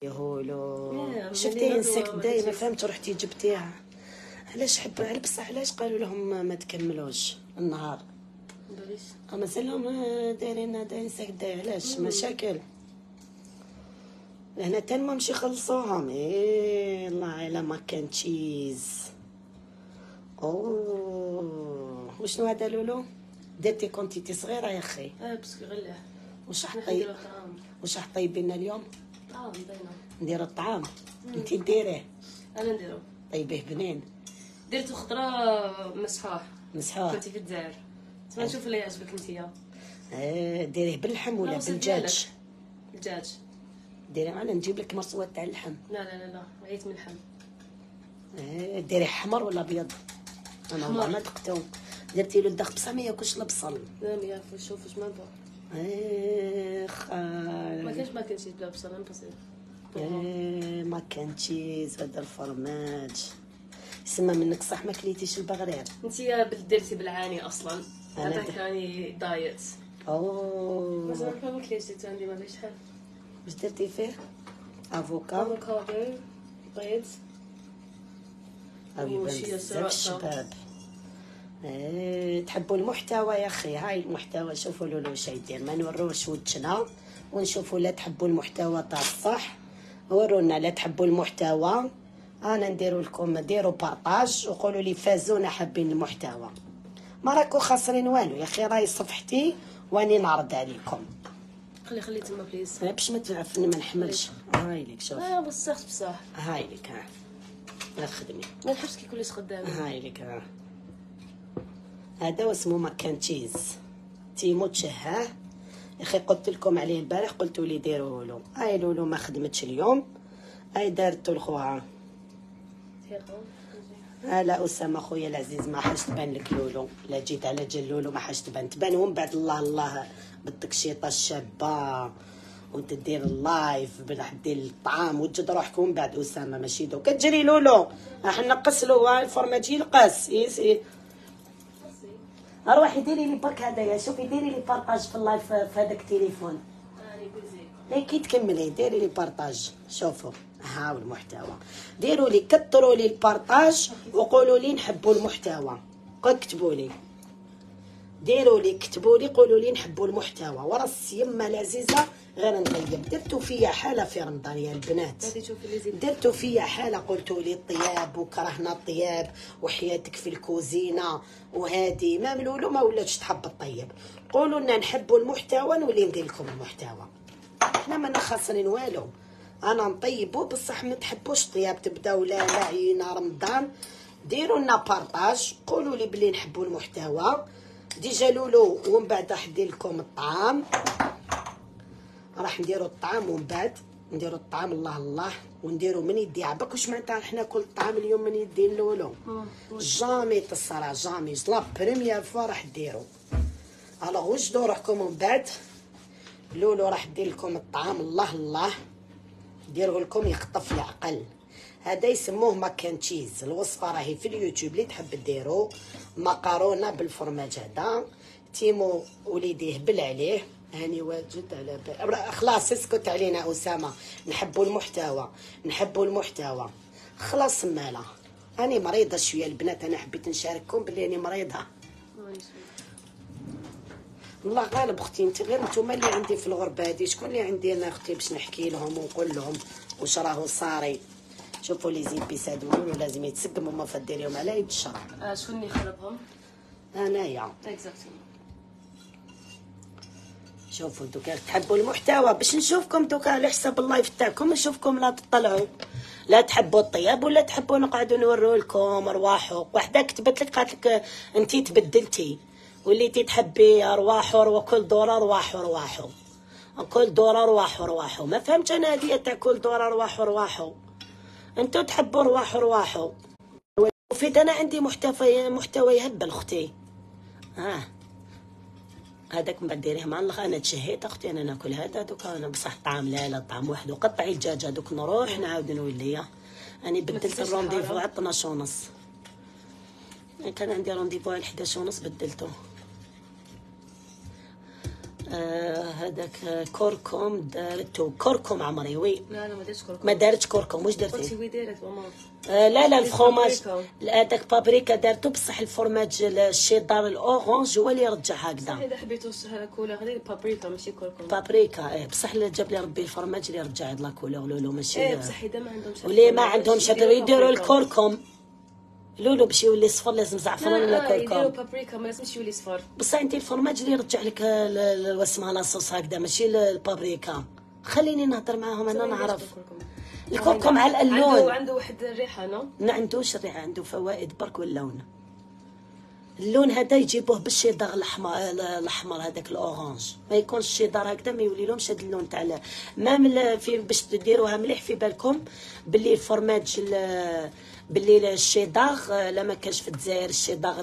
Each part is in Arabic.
يهولو شفتي انسكت داي ما فهمت رحتي جبتيها علاش حبوا على بصح علاش قالوا لهم ما تكملوش النهار مازالهم دايرين هذا انسكت داي علاش مشاكل هنا تان ما مشي يخلصوهم الله الا ما كان تشيز وشنو هذا لولو درتي كنتي صغيره يا اخي بس غلاه واش راح طيبي لنا اليوم دينا نديرو الطعام انت ديريه انا نديرو طيبيه بنين درتو خضره مسحوح كنتي في الجزائر تما نشوف اللي يعجبك نتيا ديريه باللحم ولا بالدجاج الدجاج ديري معنا نجيب لك مرصوات تاع اللحم لا عييت من اللحم ديري حمر ولا ابيض انا والله ما دقتو درتي له الدخ بصح ما ياكلش البصل لا ما يعرفش شوف واش ما بغا خال ما كانش بلا بصل امبوسيبل ما كان تشيز هذا الفرماج يسمى منك صح ما كليتيش البغرير انتيا درتي بالعاني اصلا هذاك راني دايت مازال ما كليتش عندي ما فيش شحال واش درتي فيه افوكادو بيض بزاف الشباب تحبوا المحتوى يا اخي هاي المحتوى شوفوا لولو واش يدير ما نوروش وجهنا ونشوفوا لا تحبوا المحتوى تاع الصح ورونا لا تحبوا المحتوى انا نديروا لكم ديروا بارطاج وقولوا لي فازونا حابين المحتوى ما راكو خاسرين والو يا اخي راهي صفحتي واني نعرض عليكم خلي تما بليز باش ما تعرفني ما نحملش هاي لك شوف بصح هاي لك لا خدمي ما نحبش كي كلش قدامي هاي لك هذا واسمه مكان تشيز تيمو تشهاه يا اخي قلت لكم عليه البارح قلتوا لي ديروه له هاي لولو ما خدمتش اليوم هاي دارته لخوها لا اسامه خويا العزيز ما حاش تبان لك لولو لا جيت على جل لولو ما حاش تبان ومن بعد الله بالتكشيطه الشابه وانت دير اللايف راح دير الطعام وتجد روحك ومن بعد اسامه ماشي دوك كتجري لولو راح نقص له الفرماج يلقص روحي ديري لي برك هدايا شوفي ديري لي بارطاج في اللايف في هذاك التليفون لا كي تكملي ديري لي بارطاج شوفوا هاو المحتوى ديروا لي كثروا لي البارطاج وقولوا لي نحبوا المحتوى كتبوا لي ديروا لي كتبوا لي قولوا لي نحبوا المحتوى ورا السيمه العزيزه غير نطيب درتوا فيا حاله في رمضان يا البنات درتوا فيا حاله قلتوا لي الطياب وكرهنا الطياب وحياتك في الكوزينه وهادي ما ملولو ما ولاتش تحب الطيب قولوا لنا نحبوا المحتوى نولي ندير لكم المحتوى احنا ما خاسرين والو انا نطيبوا بصح ما تحبوش الطياب تبداو لا عينا رمضان ديروا لنا بارطاج قولوا لي بلي نحبوا المحتوى ديجا لولو ومن بعد راح ندير لكم الطعام راح نديروا الطعام ومن بعد نديروا الطعام الله ونديروا من يدي عباك واش معناتها راح ناكل الطعام اليوم من يدي لولو جامي تصرا جامي لا بريميير فوا راح ديروا الوغ وجدوا روحكم ومن بعد لولو راح دير لكم الطعام الله ديروه لكم يخطف العقل هذا يسموه ماكن تشيز الوصفه راهي في اليوتيوب اللي تحب ديرو مقارونه بالفرماج هذا تيمو وليديه بل عليه هاني واجد على خلاص اسكت علينا اسامه نحبوا المحتوى خلاص مالا انا مريضه شويه البنات انا حبيت نشارككم بلي انا مريضه والله غالب اختي انت غير نتوما اللي عندي في الغربه هذه شكون اللي عندي انا اختي باش نحكي لهم ونقول لهم واش راهو صاري شوفوا لي زيبيس هادو لازم يتسقموا ما فديريهم على يد الشرع شكون اللي خلطهم انايا اكزاكتلي شوفوا دوكا تحبوا المحتوى باش نشوفكم دوكا على حساب اللايف تاعكم نشوفكم لا تطلعوا لا تحبوا الطياب ولا تحبوا نقعدوا نورو لكم ارواحوا وحده كتبت لك قالت لك انتي تبدلتي وليتي تحبي ارواحوا وكل دور ارواحوا كل دور ارواحوا ما فهمتش انا هذه تاع كل دور ارواحوا انتو تحبوا ارواحوا وفيت انا عندي محتوى يهبل اختي هذاك من بعد ديريه مع الله انا تشهيت اختي انا ناكل هذا دوكا انا بصح طعام لا طعام واحد وقطعي الدجاج هذوك نروح نعاود نولي انا بدلت الرونديفو على 12:30 كان عندي رونديفو على 11:30 بدلته هذاك كركم دارتو كركم عمري وي. لا ما درتش كركم. ما دارتش كركم. واش درتي؟ قلتي وي دارت ماما. لا الفرماج هذاك بابريكا دارتو بصح الفرماج الشيدار الاورانج هو اللي رجع هكذا. اذا حبيتو كولور غير بابريكا ماشي كركم. بابريكا بصح جاب لي ربي الفرماج اللي رجع هاد لا كولور لولو ماشي. بصح اذا ما عندهمش ولي ما عندهمش يديروا الكركم لولو باش يولي صفر لازم زعفران ولا كركم. يديروا بابريكا ما لازمش يولي صفر. بصح انت الفرماج اللي يرجع لك واسمها لاصوص هكذا ماشي البابريكا. خليني نهضر معاهم انا نعرف. الكركم على اللون عنده واحد الريحه. ما عندوش الريحه عنده فوائد برك واللون. اللون هذا يجيبوه بالشيدار الاحمر هذاك الاورانج ما يكونش الشيدار هكذا ما يولي لهمش هذا اللون تاع ما في باش ديروها مليح في بالكم باللي الفرماج باللي الشيدار لا ما كانش في الجزائر الشيدار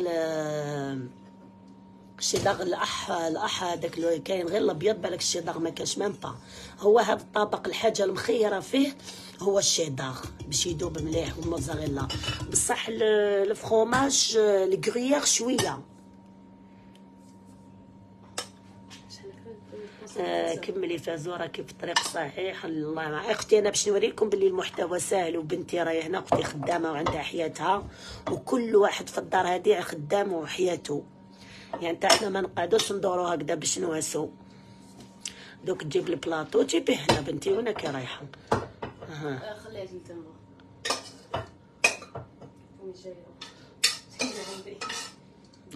الاح هذاك كاين غير الابيض بالك الشيدار ما كانش ميم با هو هذا الطبق الحاجه المخيره فيه هو الشيدار باش يذوب مليح والموزاريلا بصح الفرomage الكغيير شويه. كملي فازوره كيف الطريق صحيح. الله مع اختي انا باش نوريكم باللي المحتوى سهل وبنتي راهي هنا اختي خدامه وعندها حياتها وكل واحد في الدار هذه خدام وحياته يعني حتى احنا ما نقعدوش ندورو هكذا باش نواسو. دوك تجيب البلاطو تجيبيه هنا بنتي وين كي رايحه. خليها تما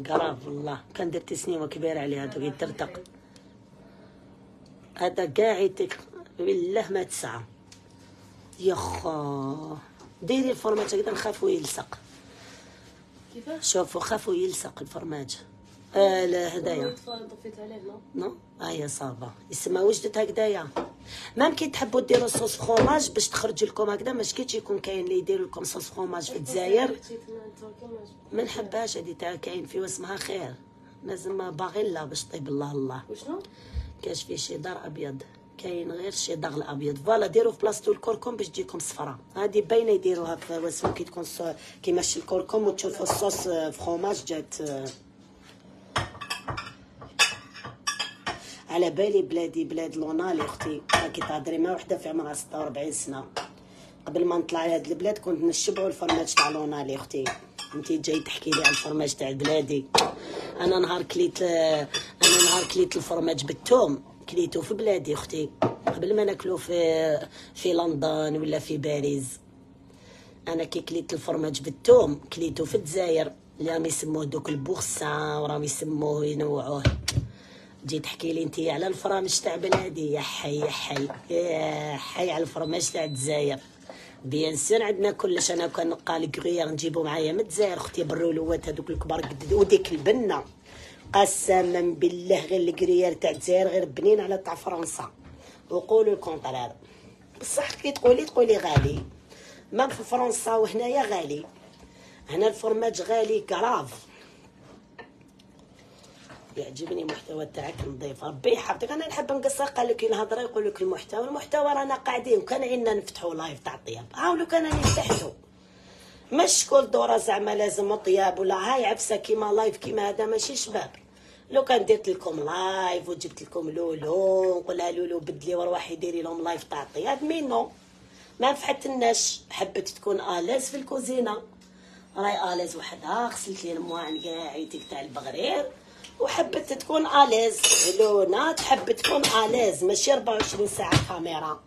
قراف والله كان درتي سنيوه كبيره عليها دوك يترتق هذا قاعد بالله ما تسعى يخا. ديري الفرماج هكذا نخافو يلصق. كيفاش؟ شوفوا خافوا يلصق الفرماج. لا هدايا طفيت عليه نو هيا صافا يسمى وجدت هكذايا. ممكن تحبوا ديروا صوص فروماج باش تخرج لكم هكذا مش كيتش يكون كاين اللي يديروا لكم صوص فروماج في الجزائر ما نحبهاش هذه تاع كاين في واسمها خير لازم باغيلا باش طيب الله. وشنو كاش فيه شيدار ابيض كاين غير الشيدار الابيض فوالا ديروا في بلاصتو الكركم باش تجيكم صفراء. هذه باينه يديروها في واسمو كي تكون كيما الكركم وتشوفوا الصوص فروماج جات. على بالي بلادي بلاد لونالي اختي راكي تهضري مع وحده في عمرها 46 سنه. قبل ما نطلع لهاد البلاد كنت نشبعوا الفرماج تاع لونالي اختي. انت جاي تحكي لي على الفرماج تاع بلادي. انا نهار كليت الفرماج بالثوم كليته في بلادي اختي قبل ما ناكلو في لندن ولا في باريس. انا كي كليت الفرماج بالثوم كليته في الجزائر اللي راهم يسموه دوك البورسان وراهم يسموه ينوعوه. جيت تحكي لي انت على الفرامج تاع بلادي يا حي يا حي يا حي على الفرماج تاع الجزائر. بيان سور عندنا كلش. انا كان نقال كغيير نجيبو معايا من الجزائر اختي بالرولوات هذوك الكبار قد وديك البنه قسما بالله غير الكغيير تاع الجزائر غير بنين على تاع فرنسا وقولوا الكونطرير. بصح كي تقولي غالي ما في فرنسا وهنايا غالي. هنا الفرماج غالي كراف. يعجبني المحتوى تاعك نضيف ربي يحفظك. انا نحب نقصر قال لك الهضره يقول لك المحتوى رانا قاعدين كان عندنا نفتحوا لايف تاع الطياب هاولو كان راني فتحته مش كل دوره زعما لازم طياب ولا هاي عفسه كيما لايف كيما هذا ماشي شباب. لو كان درت لكم لايف وجبت لكم لولو نقولها لولو بدلي وروحي ديري لهم لايف تاع الطياب مينو ما نفحتلناش. حبيت تكون الاز في الكوزينه راي الاز وحدها غسلت لي المواعن كاع عيتك تاع البغرير وحبت تكون اليز. لونا تحب تكون اليز ماشي 24 ساعه كاميرا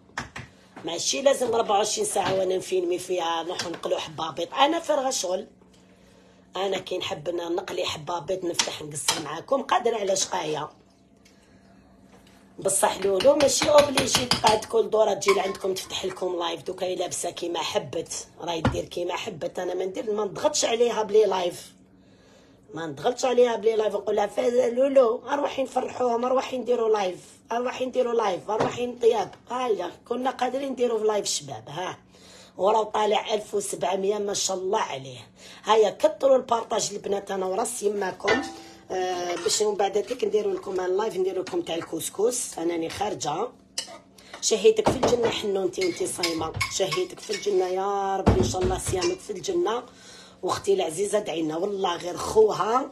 ماشي لازم 24 ساعه وانا نفيلمي فيها نروح نقلو حبابيط. انا فرغه شغل انا كي نحب نقلي حبابيط نفتح نقصر معاكم قادره على شقايه. بصح لولو ماشي اوبليجي تقعد كل دوره تجي لعندكم تفتح لكم لايف. دوكا هي لابسه كيما حبت راهي دير كيما حبت. انا ما نضغطش عليها بلي لايف ما نضغطش عليها بلي لايف نقول لها لولو اروحي نفرحوهم اروحي نديروا لايف اروحي نطياب. هايا كنا قادرين نديروا في لايف شباب ها وراه طالع 1700 ما شاء الله عليه. هيا كثروا البارطاج البنات انا وراس يماكم باش من بعد هذيك نديروا لكم اللايف نديروا لكم تاع الكسكس. انني خارجه شهيتك في الجنه حنونتي وانتي صايمه شهيتك في الجنه يا ربي ان شاء الله صيامك في الجنه. واختي العزيزه دعينا والله غير خوها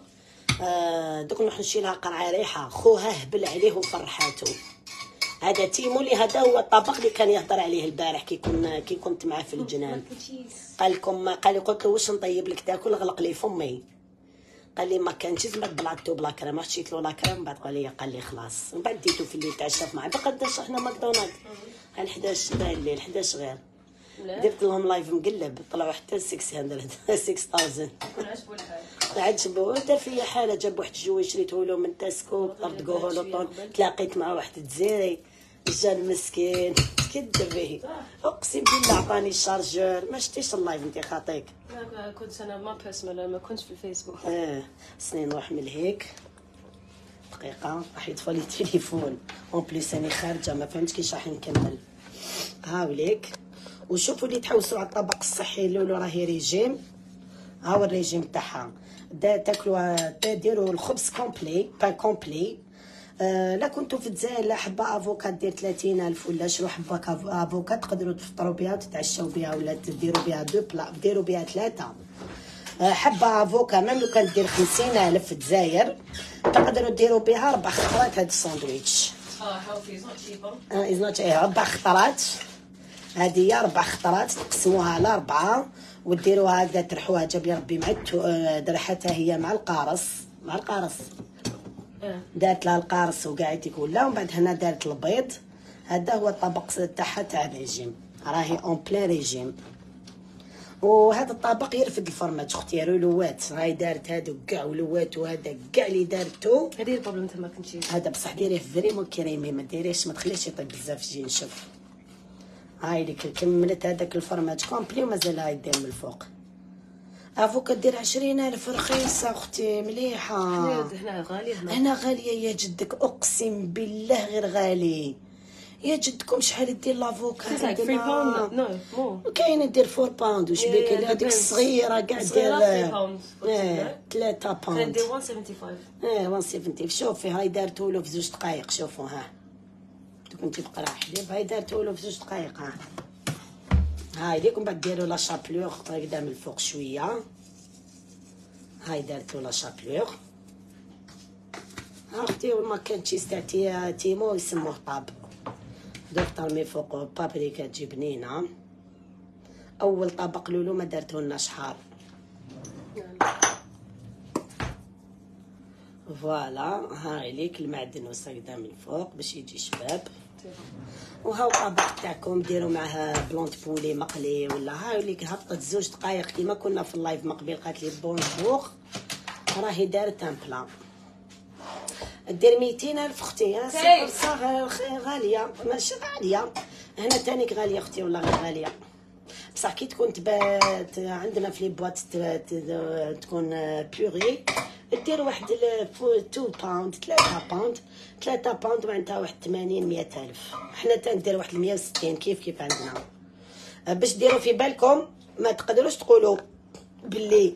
دوك نروح نشي لها قرعه ريحه، خوها هبل عليه وفرحاتو. هذا تيمولي، هذا هو الطبق اللي كان يهضر عليه البارح كي كنت معاه في الجنان. قال لي قلت له واش نطيب لك تاكل؟ غلق لي فمي. قال لي ما كانش زعما بلاطو بلا كريم، شيت له لا كريم بعد قال لي خلاص. من بعد ديتو في الليل تعشى معاه. بقداش حنا ماكدونالد على 11 تاع الليل، 11 غير درت لهم لايف مقلب، طلعوا حتى 600 6000. عجبو الحال، عجبو دار فيا حاله. جاب واحد الجوي شريته له من تاسكو، طردقوه له طون. تلاقيت مع واحد الجزائري جا المسكين كدب به، اقسم بالله عطاني الشارجور. ما شتيش اللايف انت خاطيك؟ لا كنت انا ما بيرسونال، ما كنتش في الفيسبوك. سني نروح من هيك دقيقه، راح يطفى لي التليفون. اون بليس راني خارجه، ما فهمتش كيش راح نكمل. هاوليك وشوفوا اللي تحوسوا على الطبق الصحي. لولو راهي ريجيم، ها هو الريجيم تاعها. تاكلوا ديروا الخبز كومبلي، بان كومبلي. لا كنتو في الجزائر لا حبه افوكا دير 30,000 ولا شرو حبه افوكا تقدروا تفطروا بها وتتعشوا بها، ولا ديروا بها دو بلا، ديروا بها 3 حبه افوكا. ميم لو كان دير 50,000 في الجزائر تقدروا ديروا بها 4 خطرات هاد الساندويتش. از نوت 4 خطرات. هذه هي 4 خطرات، تقسموها على 4 وديروها هكذا، ترحوها جاب لي ربي مع درحتها هي مع القارص. دارت لها القارص وقاعد ولا، ومن بعد هنا دارت البيض. هذا هو الطبق تاعها تاع الريجيم، راهي اون بلان ريجيم. وهذا الطبق يرفد الفرماج اختي، رولوات راهي دارت هادو كاع ولوات، وهذا كاع اللي دارتو. هذه البروبليم تما كنتي هذا بصح ديريه فريمون كريمي، ما ديريهش ما تخليش يطيب بزاف. جي نشوف هاي اللي كملت هذاك الفرماج كومبلي ومازال هاي دير من الفوق. افوكا دير 20,000 رخيصه اختي مليحه. هنا غاليه، هنا غاليه يا جدك، اقسم بالله غير غالي يا جدكم. شحال دير لافوكا؟ 3 باوند. نو مو كاينه دير 4 باوند. واش بيك هذيك الصغيره كاع دير 3 باوند. دير 175. 170. شوفي هاي دارتو له في 2 دقائق. شوفوا ها كنتي بقرا حليب، هاي دارتو له في 2 دقائق. هاي ليكم بعد ديروا لا شابلور هكذا من الفوق شويه. هاي دارتو لا شابلور. اختي ما كانتش تاع تيمو يسموه طاب، دوك ترمي فوق بابريكا تجي بنينه. اول طبق لولو ما دارتولناش حار. فوالا هاي ليك المعدنوس هكذا من فوق باش يجي شباب. وهاو الطبق تاعكم ديروا معها بلونت بولي مقلي ولا. هاي ليك هبطت 2 دقائق كيما كنا في اللايف مقبل. قالت لي بونجور راهي دارت ان بلا. دير 200,000 اختي. غاليه ماشي غاليه، هنا تانيك غاليه اختي والله غير غاليه. بصح كي تكون تبات عندنا في لي بواط تكون بيغي دير واحد 2 باوند 3 باوند معناتها واحد 80-100,000. حنا تندير واحد 160 كيف عندنا. باش ديروا في بالكم ما تقدروش تقولوا باللي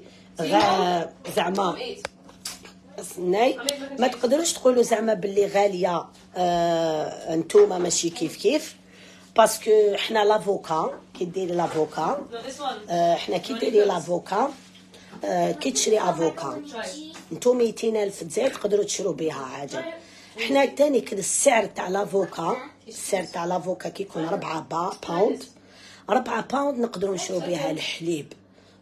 زعما سناي، ما تقدروش تقولوا زعما باللي غاليه. انتوما ماشي كيف باسكو حنا لافوكا كي ديري لافوكا، حنا كي ديري لافوكا كي تشري افوكا نتوما 200,000 تزايد تقدروا تشرو بها عادي. حنا تاني كده السعر تاع لافوكا كيكون 4 باوند. 4 باوند نقدروا نشرو بها الحليب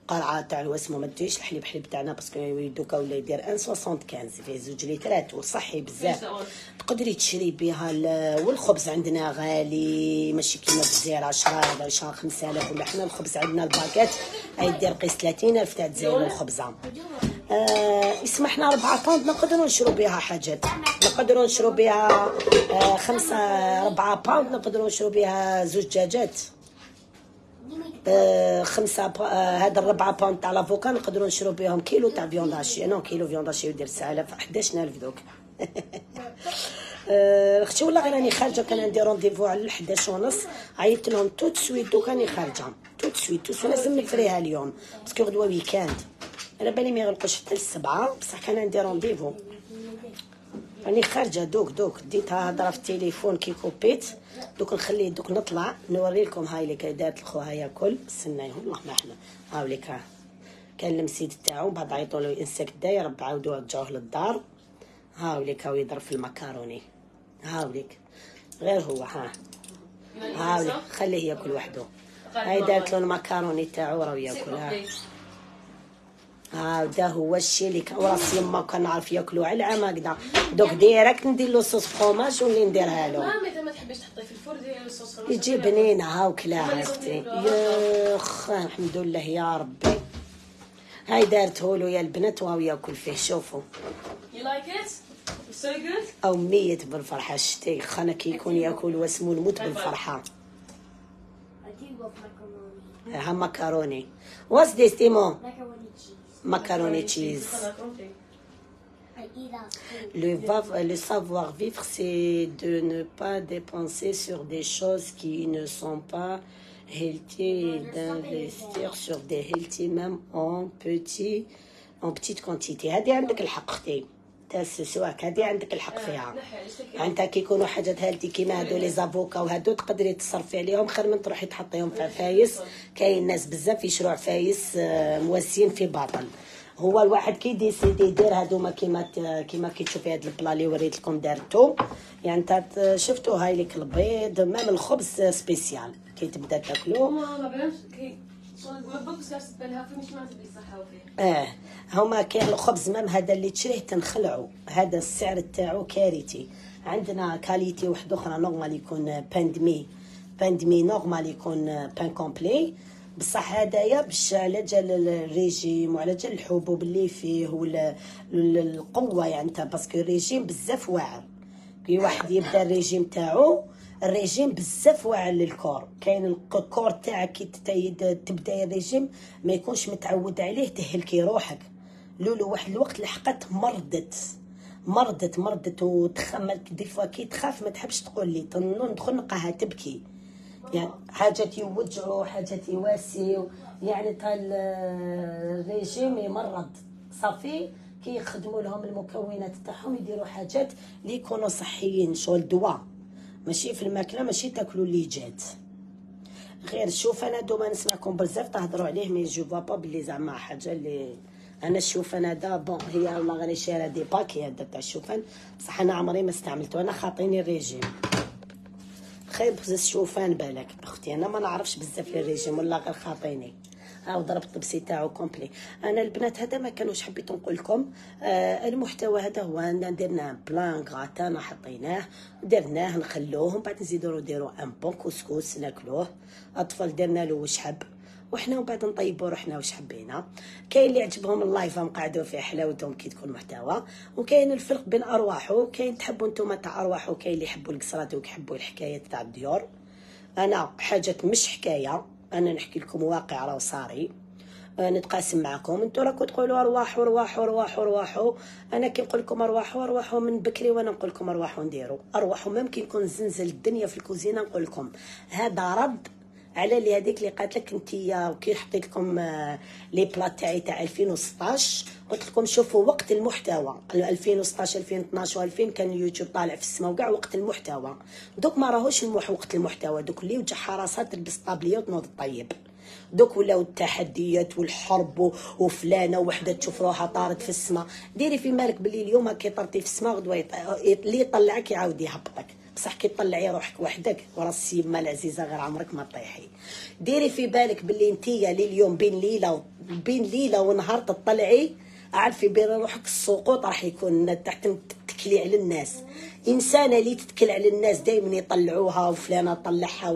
قرعه تاع الوسمه. ما ديريش الحليب تاعنا باسكو دوكا ولا يدير 1.75 فيه 2 لترات وصحي بزاف. تقدري تشري بها. والخبز عندنا غالي ماشي كيما بالجزائر 10 5,000 ولا. حنا الخبز عندنا الباكيت يدير قيس 30,000 تاع الجزائر الخبزه. يسمحنا 4 باوند نقدروا نشرو بها حاجات. نقدروا نشرو بها 4 باوند نقدروا نشرو بها 2 دجاجات. 5 هذا 4 باوند تاع لافوكا نقدروا نشرو بهم كيلو تاع فيونداشي. نو كيلو فيونداشي يدير 9,000 11,000 دوك. اختي والله غير راني خارجه، كان عندي رونديفو على 11:30. عيطت لهم توت سويت دوك راني خارجه توت سويت لازم نفريها اليوم باسكو غدوه ويكاند. على بالي ما يغلقوش حتى ل7 بصح كان عندي رونديفو راني خارجه دوك ديتها هضره في التليفون كي كوبيت دوك نخليه دوك نطلع نوري لكم. هاي اللي دارت الخوها ياكل. استناي والله ما احنا هاوليك كان المسيد تاعو بعد عيطوا له انسكت داير بعاودوا رجعوه للدار. هاوليك هاو يضرب في المكروني. هاوليك غير هو هاوليك خليه ياكل وحده. هاي دارت له المكروني تاعو راهو ياكلها. هذا هو الشيء اللي وراسي يما كنعرف ياكلوا على العام هكذا. دوك ديريكت ندير له صوص فروماج واللي نديرها له. مامي ما تحبيش تحطيه في الفرن ديال الصوص فروماج. يجي بنينه هاو كلاها اختي. ياخ الحمد لله يا ربي. هاي دارته له يا البنات وهو ياكل فيه. شوفوا. You like it? It's so good. او ميت بالفرحه. شتي خانا كي يكون ياكل واسمو الموت بالفرحه. ها مكروني. What's this, Timo? Macaroni cheese. Le savoir-vivre, c'est de ne pas dépenser sur des choses qui ne sont pas healthy et d'investir sur des healthy même en petite quantité. هذه عندك الحق اختي. سواك هذه عندك الحق فيها. انت كي يكونوا حاجات هالتي كيما هادو لي زافوكا وهادو تقدري تصرفي عليهم خير من تروحي تحطيهم في فايس. كاين ناس بزاف يشروع فايس مواسين في باطل. هو الواحد كي ديسيدي يدير هادوما كيما كي تشوفي هاد البلا اللي وريت لكم دارتو. يعني انت شفتوا هاي لك البيض مام الخبز سبيسيال كي تبدا تاكلو. هما كاين الخبز مام هذا اللي تشريه تنخلعو. هذا السعر تاعو كارثي. عندنا كاليتي واحده اخرى نورمال يكون باندمي نورمال يكون بان كومبلي. بصح هدايا باش على جال الريجيم وعلى جال الحبوب اللي فيه والقوه. يعني انت باسكو الريجيم بزاف واعر. كي واحد يبدا الريجيم تاعو الريجيم بزاف واعر للكور. كاين الكور تاعك كي تبدا الريجيم ما يكونش متعود عليه تهلكي روحك. لولو واحد الوقت لحقت مرضت وتخملت دي فوا كي تخاف ما تحبش تقول لي ندخل نلقاها تبكي. يعني حاجات يوجعوا حاجات يواسيو. يعني تاع الريجيم يمرض صافي. كي يخدموا لهم المكونات تاعهم يديروا حاجات اللي يكونوا صحيين شغل دواء ماشي في الماكله ماشي تاكلوا اللي جات. غير شوف انا دوما نسمعكم بزاف تهضروا عليه مي جو فابا بلي زعما حاجه اللي انا الشوفان هذا بون هي والله غير شاريه دي باكي هذا تاع الشوفان بصح انا عمري ما استعملته. انا خاطيني الريجيم خايب الشوفان بالك اختي. انا ما نعرفش بزاف في الريجيم ولا غير خاطيني. هاو ضربت الطبسي تاعو كومبلي. انا البنات هذا ما كانوش حبيت نقول لكم. المحتوى هذا هو درنا بلان غاتان حطيناه درناه نخلوه من بعد نزيدو نديرو ان بون كسكس ناكلوه. اطفال درنا له واش حب وحنا ومن بعد نطيبوا روحنا واش حبينا. كاين اللي عجبهم اللايف نقعدوا فيه حلاوتهم كي تكون محتوى. وكاين الفرق بين ارواحه. كاين تحبوا نتوما تاع ارواحه وكاين اللي يحبوا القصرات ويحبوا الحكايات تاع الديور. انا حاجات مش حكايه انا نحكي لكم واقع راه صاري نتقاسم معكم. انتوا راكم تقولوا ارواحوا. انا كي نقول لكم ارواحوا من بكري وانا نقول لكم ارواحوا نديروا ارواحوا. ممكن يكون زنزل الدنيا في الكوزينه نقول لكم هذا رد على اللي هذيك اللي قالت لك انتيا. وكي حطيت لكم لي بلات تاعي تاع 2016 قلت لكم شوفوا وقت المحتوى 2016 2012 و2000 كان اليوتيوب طالع في السماء وكاع وقت المحتوى. دوك ما راهوش وقت المحتوى. دوك اللي وجه حراسات تلبس طابليه وتنوض طيب. دوك ولاو التحديات والحرب وفلانه وحده تشوف روحها طارت في السماء. ديري في بالك باللي اليوم كي طرتي في السماء غدوه اللي يطلعك يعاود يهبطك. بصح كي تطلعي روحك وحدك ورا السيمه العزيزه غير عمرك ما طيحي. ديري في بالك باللي نتيا اليوم بين ليله ونهار تطلعي عارفي بين روحك السقوط راح يكون تحت تتكلي على الناس. انسانه اللي تتكل على الناس دائما يطلعوها وفلانه طلعها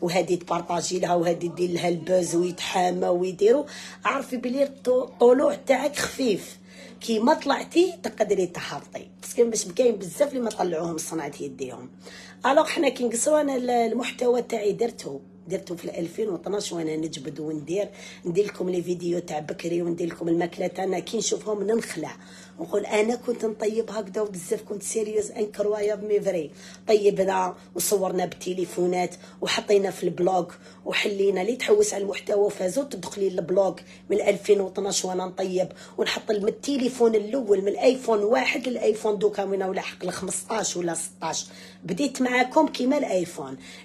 وهذه تبارطاجي لها وهذه دير لها البوز ويتحامى ويديروا. عارفي بلي الطلوع تاعك خفيف. كي ما طلعتي تقدري تهبطي باسكو باش كاين بزاف اللي ما طلعوهم صنعه يديهم. الوغ حنا كي نقصروا انا المحتوى تاعي درته في 2012 وانا نجبد وندير لكم لي فيديو تاع بكري وندير لكم الماكلات. انا كي نشوفهم ننخلع ونقول انا كنت نطيب هكذا وبزاف كنت سيريوز انكروياب مي فري. طيبنا وصورنا بالتليفونات وحطينا في البلوغ وحلينا لي تحوس على المحتوى فازو تدخل لي البلوغ من 2012 وانا نطيب ونحط من التليفون الاول من الايفون 1 للايفون دوكا من ولا حق ل 15 ولا 16. بديت معاكم كيما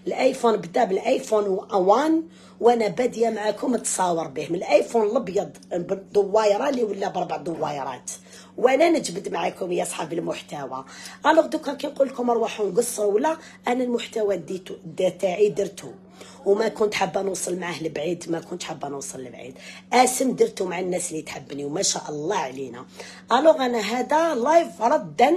الايفون بدا بالايفون 1 وانا باديه معاكم تصاور به، من الايفون الابيض بالدوايره اللي ولا ب4 دوايرات، وانا نجبد معاكم يا صحاب المحتوى. الوغ دوكا كي نقول لكم روحوا نقصروا، ولا انا المحتوى ديتو تاعي درتو وما كنت حابه نوصل معاه لبعيد، ما كنت حابه نوصل لبعيد، اسم درتو مع الناس اللي تحبني وما شاء الله علينا. الوغ انا هذا لايف ردا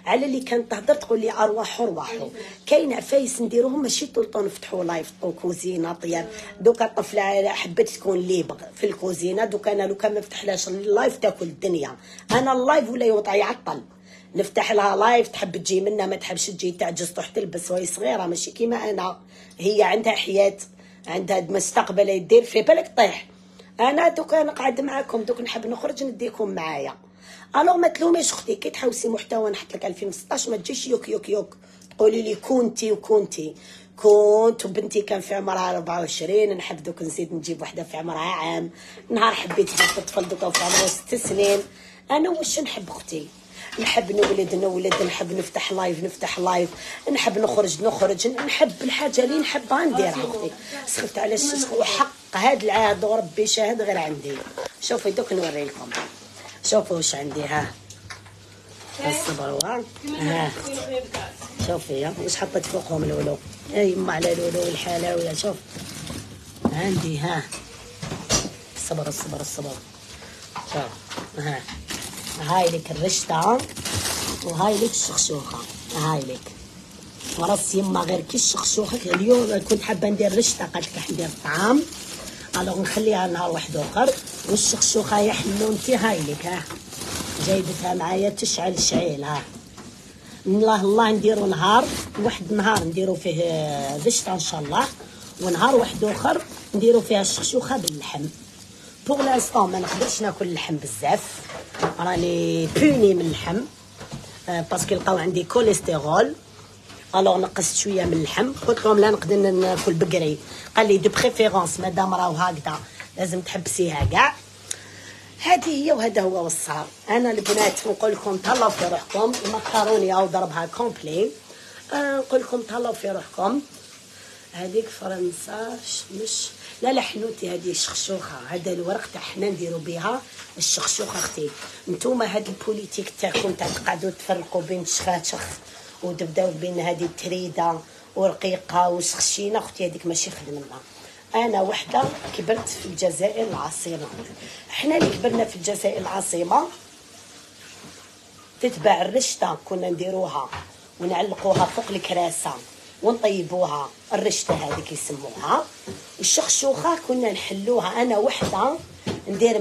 على اللي كانت تهضر تقول لي ارواحوا. كاين عفايس نديروهم ماشي طول طول نفتحوا لايف طول كوزينه طياب. دوكا الطفله حبت تكون ليبر في الكوزينه، دوكا انا لو كان ما فتحلاش اللايف تاكل الدنيا. انا اللايف ولا يوطى يعطل، نفتح لها لايف تحب تجي منا ما تحبش تجي، تعجز تروح تلبس وهي صغيره ماشي كيما انا، هي عندها حياه عندها مستقبل يدير في بالك طيح. انا دوكا نقعد معاكم دوك نحب نخرج نديكم معايا. الوغ ما تلوميش اختي كي تحوسي محتوى نحط لك 2016 ما تجيش يوك يوك يوك تقولي لي كنت وبنتي كان في عمرها 24، نحب دوك نزيد نجيب وحده في عمرها عام، نهار حبيت جبت طفل دوكا في عمره 6 سنين. انا واش نحب اختي؟ نحب نولد، نحب نفتح لايف، نحب نخرج، نحب الحاجه اللي نحبها نديرها اختي. سخفت على الشيخ وحق هاد العهد وربي شاهد غير عندي. شوفي دوك نوري لكم، شوفوا واش عندي. ها الصبر ها شوفي واش حطيت فوقهم الولو. يما على الولو والحلاوه. شوف عندي ها الصبر. شوف هاي لك الرشته وهاي لك الشخشوخه. هاي لك وراسي يما غير كي الشخشوخه. اليوم كنت حابه ندير رشته، قالت لك ندير الطعام الوغ نخليها نهار واحد اخر. والشخشوخه يا حلونتي هاي لك ها جايبتها معايا تشعل شعيل. ها الله نديرو نهار واحد، نهار نديرو فيه رشته ان شاء الله، ونهار واحد اخر نديرو فيها الشخشوخه باللحم. بوغ لانستون ما نقدرش ناكل اللحم بزاف، راني بوني من اللحم باسكو لقاو عندي كوليسترول. الوغ نقصت شويه من اللحم، قلت لهم لا نقدر ناكل بقري. قال لي دو بريفيرونس مادام راهو هكذا لازم تحبسيها كاع. هذه هي وهذا هو والصار. انا البنات نقول لكم تهلاو في روحكم. المكروني او ضربها كومبلي، نقول لكم تهلاو في روحكم. هذيك فرنسا مش لا حنوتي، هذه الشخشوخه، هذا الورق تاع حنا نديرو بها الشخشوخه اختي. نتوما هاد البوليتيك تاعكم تاع تقعدوا تفرقوا بين شخاشخ وتبداو بين هذه التريده ورقيقه وسخشينه اختي، هذيك ماشي خدمنا. انا وحده كبرت في الجزائر العاصمه، احنا اللي كبرنا في الجزائر العاصمه تتباع الرشته كنا نديروها ونعلقوها فوق الكراسه ونطيبوها، الرشته هذيك يسموها. والشخشوخه كنا نحلوها انا وحده ندير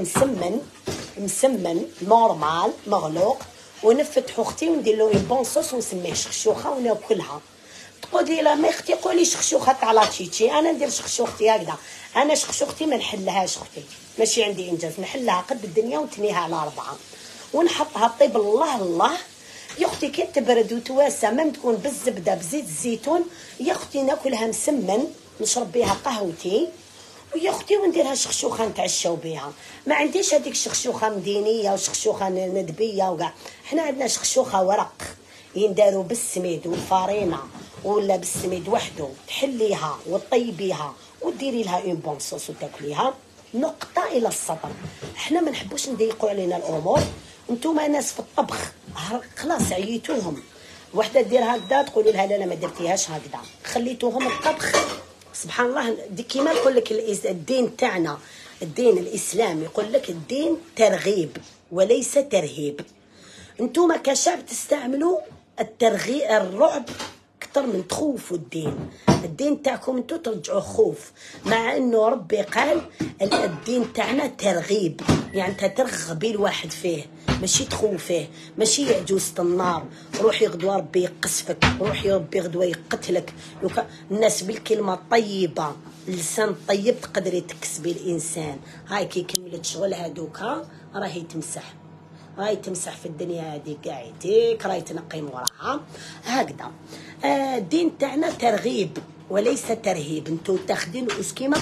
مسمن نورمال مغلوق ونفتحو اختي وندير له بون صوص ونسميه شخشوخه وناكلها. تقولي لا ما اختي قولي شخشوخه تاع لاتشيتشي، انا ندير شخشوختي هكذا. انا شخشوختي ما نحلهاش اختي، ماشي عندي انجاز، نحلها قد الدنيا ونتنيها على 4 ونحطها طيب الله يا اختي كي تبرد وتواسع مام تكون بالزبده بزيت الزيتون يا اختي ناكلها مسمن، نشرب بها قهوتي ويا اختي ونديرها شخشوخه نتعشاو بها. ما عنديش هذيك الشخشوخه مدينيه وشخشوخه ندبيه وكاع، حنا عندنا شخشوخه ورق ينداروا بالسميد والفارينه ولا بالسميد وحده، تحليها وطيبيها وديري لها اون بون صوص وتاكليها. نقطه الى السطر. حنا ما نحبوش نضيقوا علينا الامور. نتوما ناس في الطبخ خلاص عييتوهم، وحده دير هكذا تقولوا لها لا ما درتيهاش هكذا، خليتوهم الطبخ. سبحان الله كيما نقول لك الدين تاعنا الدين الاسلامي يقول لك الدين ترغيب وليس ترهيب. انتوما كشعب تستعملوا الرعب اكثر من تخوفوا الدين تاعكم انتو ترجعوا خوف، مع انه ربي قال الدين تاعنا ترغيب، يعني انت ترغبي الواحد فيه ماشي تخوفيه، ماشي يعجوز النار روحي غدوه ربي يقصفك، روحي ربي غدوه يقتلك. الناس بالكلمه الطيبه اللسان الطيب تقدري تكسبي الانسان. هاي كي كملت شغلها دوكا راهي تمسح في الدنيا هذه كاع يديك، راهي تنقي وراها هكذا. الدين تاعنا ترغيب وليس ترهيب. انتو تاخدين كيما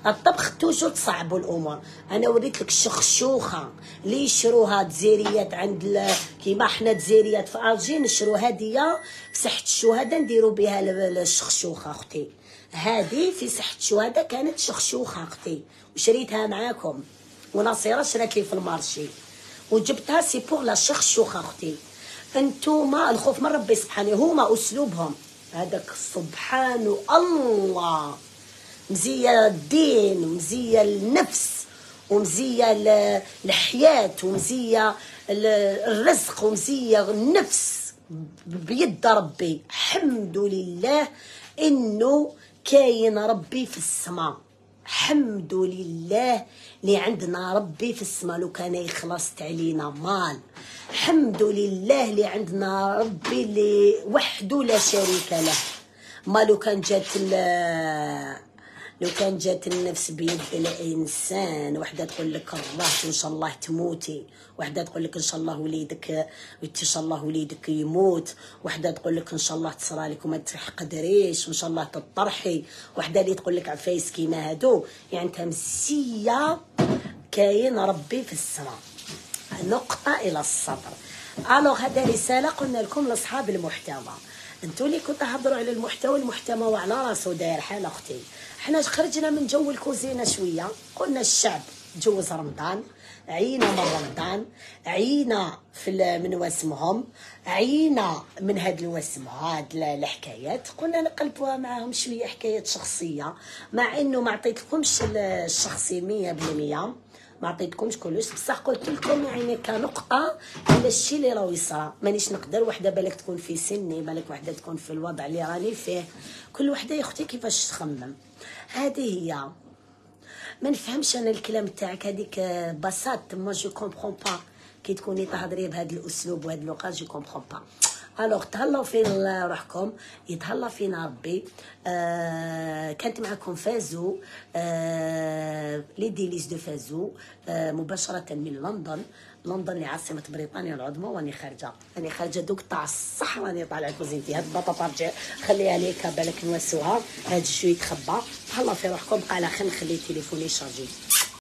الطبخ توجو تصعبوا الامور. انا وريت لك الشخشوخه اللي يشروها تزيريات عند كيما حنا تزيريات في الجي نشرو هديه في ساحه الشهداء نديروا بها الشخشوخه اختي. هذه في صحة شهداء كانت شخشوخة اختي، وشريتها معاكم، ونصيرة شرات لي في المارشي وجبتها سي بوغ لا شخشوخة اختي. انتوما الخوف من ربي سبحانه هما اسلوبهم هذاك سبحان الله، مزية الدين ومزية النفس ومزية الحياة ومزية الرزق ومزية النفس بيد ربي. الحمد لله انه كاين ربي في السماء، الحمد لله اللي عندنا ربي في السماء. لو كان يخلصت علينا مال، الحمد لله اللي عندنا ربي اللي وحده لا شريك له. ما لو كان جات النفس بيد الانسان، وحده تقول لك الله ان شاء الله تموتي، وحده تقول لك ان شاء الله وليدك ان شاء الله وليدك يموت، وحده تقول لك ان شاء الله تصرى لك وما تقدريش وان شاء الله تطرحي، وحده اللي تقول لك عفايس كيما هادو. يعني تمسيه كاين ربي في السماء. نقطه الى الصبر. الوغ هذا رساله قلنا لكم لاصحاب المحتوى، انتو اللي كنتوا تهضروا على المحتوى وعلى راسو داير حال اختي. حنا خرجنا من جو الكوزينه شويه، قلنا الشعب تجوز رمضان، عينا من رمضان، عينا من واسمهم، عينا من هاد الوسم هاد الحكايات، قلنا نقلبوها معاهم شويه حكايات شخصيه، مع انه ما عطيتلكمش الشخصي 100%، ما عطيتكمش كلش، بصح قلت لكم يعني كنقطه على الشيء اللي راه يصرى. مانيش نقدر وحده بالك تكون في سني، بالك وحده تكون في الوضع اللي راني فيه، كل وحده يا اختي كيفاش تخمم. هذه هي. ما نفهمش انا الكلام تاعك هذيك بساط، ما جو كومبرون با كي تكوني تهضري بهذا الاسلوب وهذا اللغه، جو كومبرون با. الوغ تهلاو في روحكم، يتهلا فينا ربي. كانت معكم فازو، لي ديليس دو فازو، مباشره من لندن اللي عاصمه بريطانيا العظمى. راني خارجه دوك تاع الصح، راني طالعه كوزينتي. هاد البطاطا رجع خليها ليك بالك نوسوها، هاد الشوي يتخبى. تهلاو في روحكم، بقى على خير. نخلي تليفوني شارجي.